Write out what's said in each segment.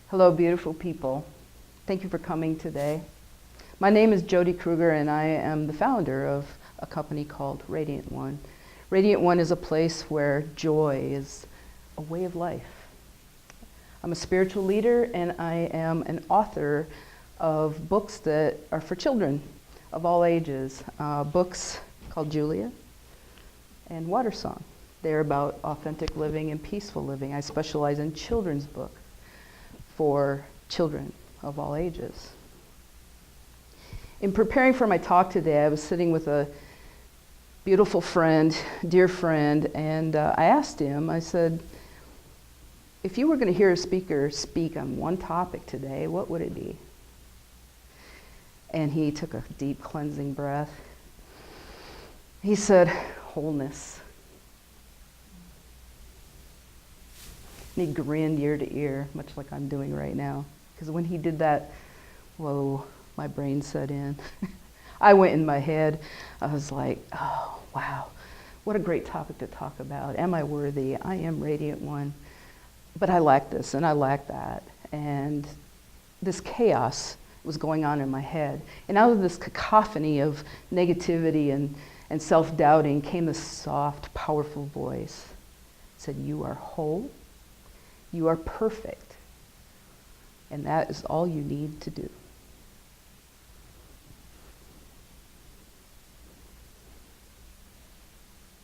Hello, beautiful people. Thank you for coming today. My name is Jody Kruger, and I am the founder of a company called Radiant One. Radiant One is a place where joy is a way of life. I'm a spiritual leader, and I am an author of books that are for children of all ages. Books called Julia and Water Song. They're about authentic living and peaceful living. I specialize in children's books for children of all ages. In preparing for my talk today, I was sitting with a beautiful friend, dear friend, and I asked him, I said, if you were going to hear a speaker speak on one topic today, what would it be? And he took a deep cleansing breath. He said, wholeness. And he grinned ear to ear, much like I'm doing right now. Because when he did that, whoa, my brain set in. I went in my head. I was like, oh, wow, what a great topic to talk about. Am I worthy? I am Radiant One. But I lack this and I lack that. And this chaos was going on in my head. And out of this cacophony of negativity and self-doubting came this soft, powerful voice. It said, you are whole. You are perfect, and that is all you need to do.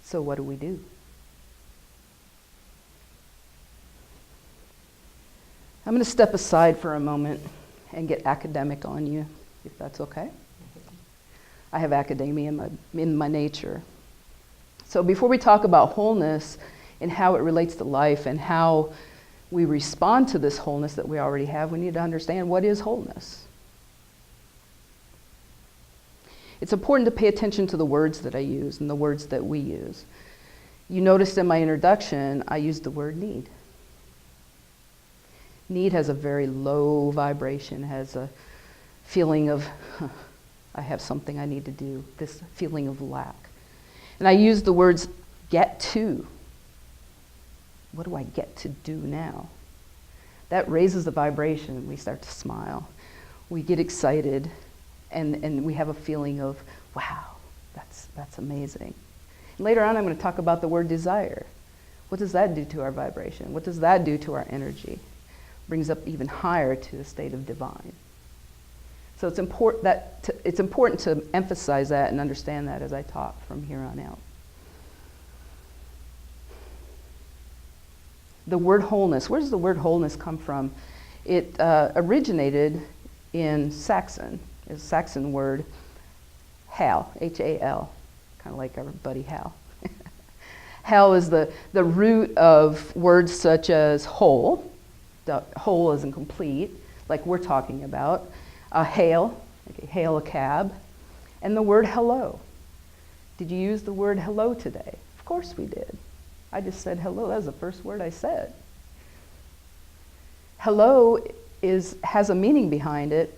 So what do? I'm going to step aside for a moment and get academic on you, if that's okay. I have academia in my nature. So before we talk about wholeness and how it relates to life and how we respond to this wholeness that we already have, we need to understand what is wholeness. It's important to pay attention to the words that I use and the words that we use. You noticed in my introduction, I used the word need. Need has a very low vibration, has a feeling of, I have something I need to do, this feeling of lack. And I use the words get to. What do I get to do now? That raises the vibration. We start to smile. We get excited, and we have a feeling of, wow, that's amazing. And later on, I'm going to talk about the word desire. What does that do to our vibration? What does that do to our energy? Brings up even higher to the state of divine. So it's important to emphasize that and understand that as I talk from here on out. The word wholeness, where does the word wholeness come from? It originated in Saxon. It's a Saxon word, Hal, H-A-L, kind of like our buddy Hal. Hal is the root of words such as whole. The whole isn't complete, like we're talking about. Hail, like hail a cab. And the word hello. Did you use the word hello today? Of course we did. I just said hello. That was the first word I said. Hello has a meaning behind it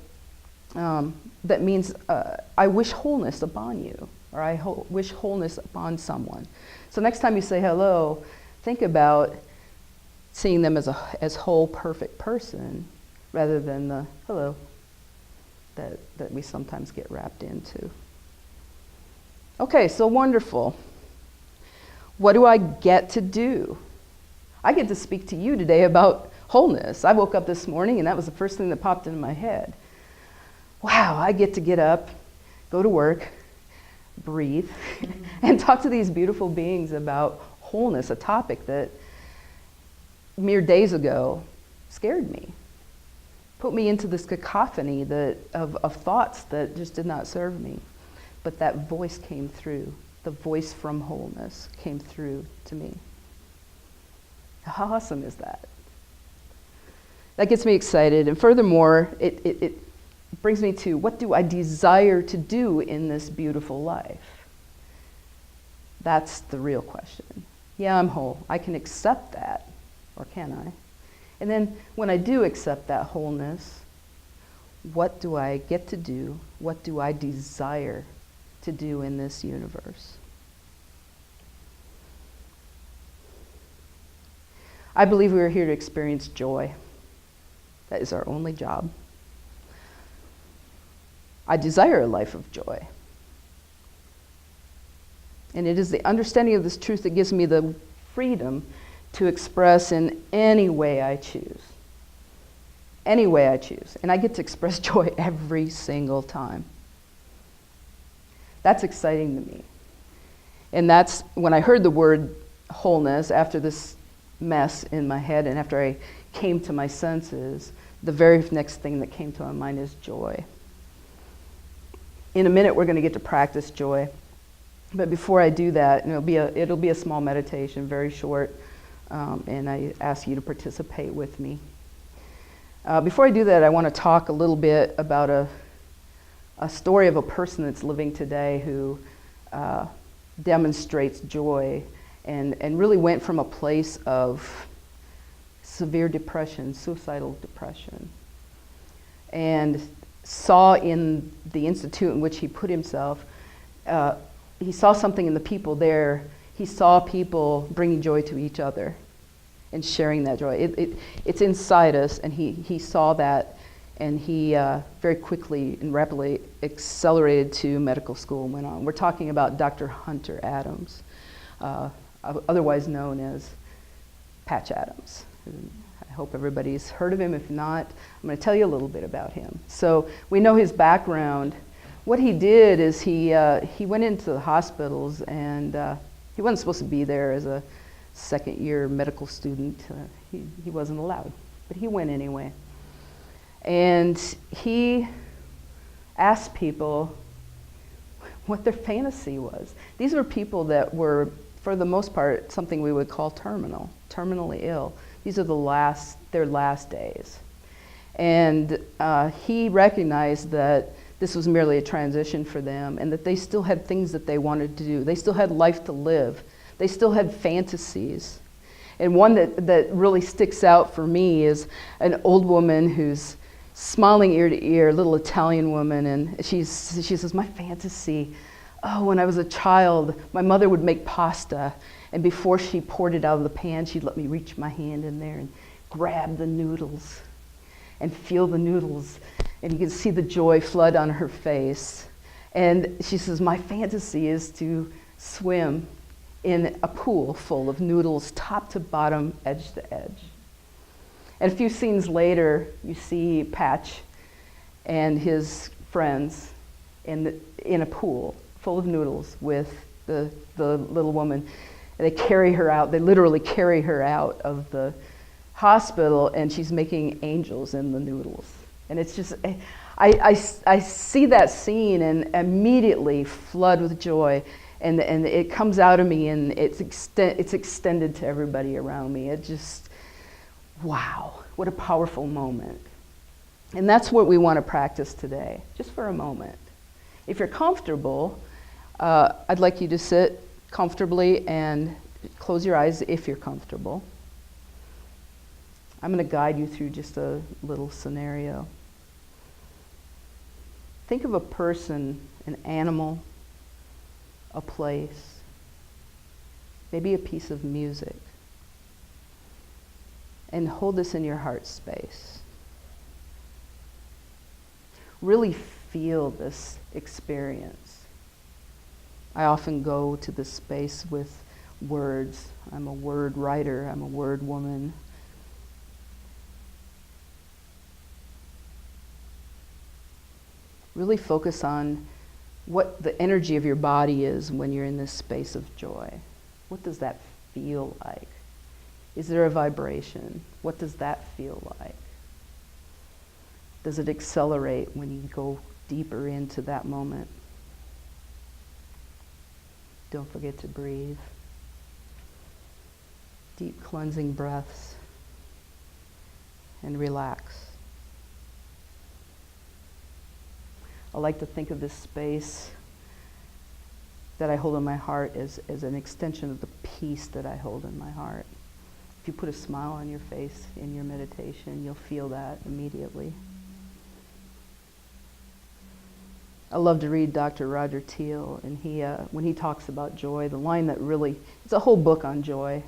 that means I wish wholeness upon you, or I wish wholeness upon someone. So next time you say hello, think about seeing them as whole, perfect person, rather than the hello that we sometimes get wrapped into. Okay, so wonderful. What do I get to do? I get to speak to you today about wholeness. I woke up this morning and that was the first thing that popped into my head. Wow, I get up, go to work, breathe, and talk to these beautiful beings about wholeness, a topic that mere days ago scared me. Put me into this cacophony of thoughts that just did not serve me. But that voice came through. The voice from wholeness came through to me. How awesome is that? That gets me excited. And furthermore, it brings me to, what do I desire to do in this beautiful life? That's the real question. Yeah, I'm whole. I can accept that, or can I? And then when I do accept that wholeness, what do I get to do? What do I desire to do in this universe? I believe we are here to experience joy. That is our only job. I desire a life of joy. And it is the understanding of this truth that gives me the freedom to express in any way I choose. Any way I choose. And I get to express joy every single time. That's exciting to me. And that's when I heard the word wholeness, after this mess in my head and after I came to my senses, the very next thing that came to my mind is joy. In a minute, we're going to get to practice joy. But before I do that, it'll be a small meditation, very short, and I ask you to participate with me. Before I do that, I want to talk a little bit about a story of a person that's living today who demonstrates joy and really went from a place of severe depression, suicidal depression, and saw in the institute in which he put himself, he saw something in the people there. He saw people bringing joy to each other and sharing that joy. It's inside us, and he saw that, and he very quickly and rapidly accelerated to medical school and went on. We're talking about Dr. Hunter Adams, otherwise known as Patch Adams. I hope everybody's heard of him. If not, I'm going to tell you a little bit about him. So we know his background. What he did is he went into the hospitals, and he wasn't supposed to be there as a second-year medical student. He wasn't allowed, but he went anyway. And he asked people what their fantasy was. These were people that were, for the most part, something we would call terminally ill. These are their last days. And he recognized that this was merely a transition for them, and that they still had things that they wanted to do. They still had life to live. They still had fantasies. And one that really sticks out for me is an old woman who's smiling ear to ear, a little Italian woman, and she says, my fantasy, when I was a child, my mother would make pasta, and before she poured it out of the pan, she'd let me reach my hand in there and grab the noodles and feel the noodles, and you can see the joy flood on her face. And she says, my fantasy is to swim in a pool full of noodles, top to bottom, edge to edge. And a few scenes later, you see Patch and his friends in a pool full of noodles with the little woman. And they carry her out. They literally carry her out of the hospital, and she's making angels in the noodles. And it's just, I see that scene and immediately flood with joy. And it comes out of me, and it's extended to everybody around me. It just, wow, what a powerful moment. And that's what we want to practice today, just for a moment. If you're comfortable, I'd like you to sit comfortably and close your eyes if you're comfortable. I'm going to guide you through just a little scenario. Think of a person, an animal, a place, maybe a piece of music, and hold this in your heart space. Really feel this experience. I often go to this space with words. I'm a word writer, I'm a word woman. Really focus on what the energy of your body is when you're in this space of joy. What does that feel like? Is there a vibration? What does that feel like? Does it accelerate when you go deeper into that moment? Don't forget to breathe. Deep cleansing breaths. And relax. I like to think of this space that I hold in my heart as an extension of the peace that I hold in my heart. If you put a smile on your face in your meditation, you'll feel that immediately. I love to read Dr. Roger Teal, and when he talks about joy, the line that really, it's a whole book on joy,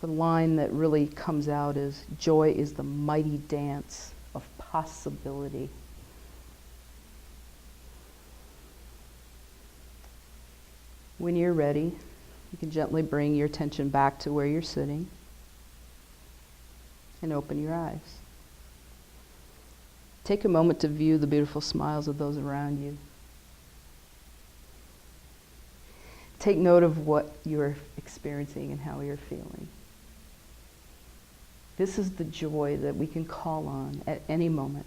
the line that really comes out is, joy is the mighty dance of possibility. When you're ready, you can gently bring your attention back to where you're sitting and open your eyes. Take a moment to view the beautiful smiles of those around you. Take note of what you're experiencing and how you're feeling. This is the joy that we can call on at any moment.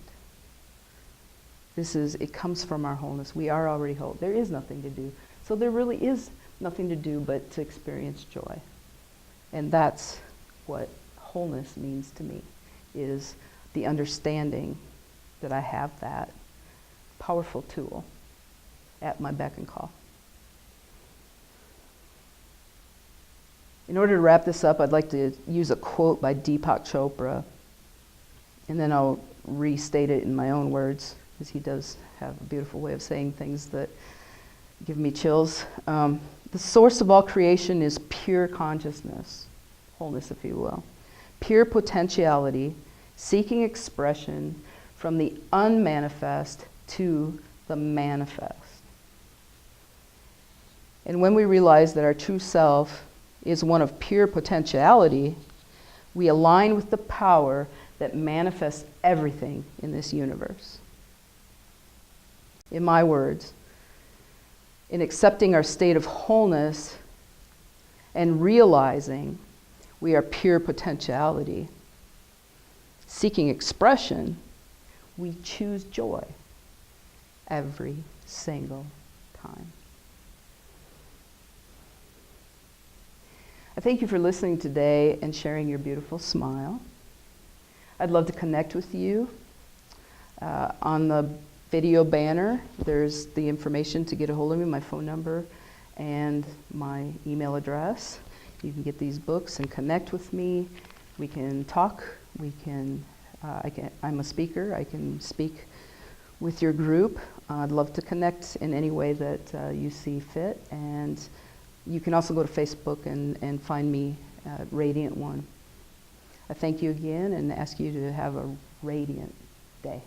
It comes from our wholeness. We are already whole. There is nothing to do. So there really is nothing to do but to experience joy. And that's what wholeness means to me, is the understanding that I have that powerful tool at my beck and call. In order to wrap this up, I'd like to use a quote by Deepak Chopra, and then I'll restate it in my own words, because he does have a beautiful way of saying things that give me chills. The source of all creation is pure consciousness, wholeness, if you will. Pure potentiality, seeking expression from the unmanifest to the manifest. And when we realize that our true self is one of pure potentiality, we align with the power that manifests everything in this universe. In my words, in accepting our state of wholeness and realizing we are pure potentiality, seeking expression, we choose joy every single time. I thank you for listening today and sharing your beautiful smile. I'd love to connect with you. On the video banner, there's the information to get a hold of me, my phone number and my email address. You can get these books and connect with me. We can talk. I'm a speaker. I can speak with your group. I'd love to connect in any way that you see fit. And you can also go to Facebook and find me at Radiant One. I thank you again and ask you to have a radiant day.